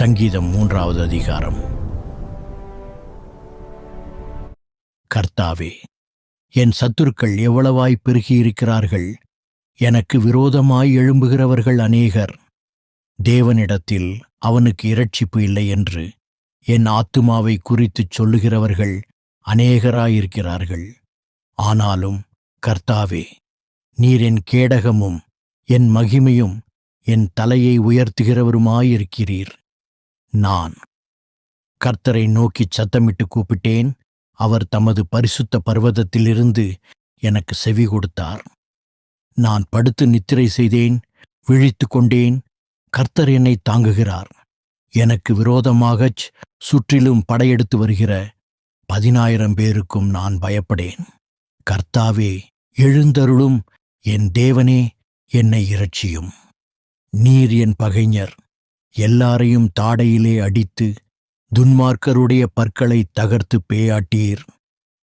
சங்கீதம் 3வது அதிகாரம். கர்த்தாவே, என் சத்துருக்கள் எவ்வளவாய் பெருகியிருக்கிறார்கள்! எனக்கு விரோதமாய் எழும்புகிறவர்கள் அநேகர். தேவனிடத்தில் அவனுக்கு இரட்சிப்பு இல்லை என்று என் ஆத்துமாவை குறித்துச் சொல்லுகிறவர்கள் அநேகராயிருக்கிறார்கள். ஆனாலும் கர்த்தாவே, நீர் என் கேடகமும் என் மகிமையும் என் தலையை உயர்த்துகிறவருமாயிருக்கிறீர். நான் கர்த்தரை நோக்கிச் சத்தமிட்டு கூப்பிட்டேன். அவர் தமது பரிசுத்த பர்வதத்திலிருந்து எனக்கு செவி கொடுத்தார். நான் படுத்து நித்திரை செய்தேன், விழித்து கொண்டேன். கர்த்தர் என்னை தாங்குகிறார். எனக்கு விரோதமாகச் சுற்றிலும் படையெடுத்து வருகிற 10,000 பேருக்கும் நான் பயப்படேன். கர்த்தாவே, எழுந்தருளும். என் தேவனே, என்னை இரட்சியும். நீர் என் பகைஞர் எல்லாரையும் தாடையிலே அடித்து துன்மார்க்கருடைய பற்களை தகர்த்து பேயாட்டீர்.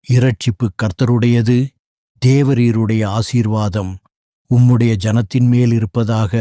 இரட்சிப்பு கர்த்தருடையது. தேவரீருடைய ஆசீர்வாதம் உம்முடைய ஜனத்தின் மேல் இருப்பதாக.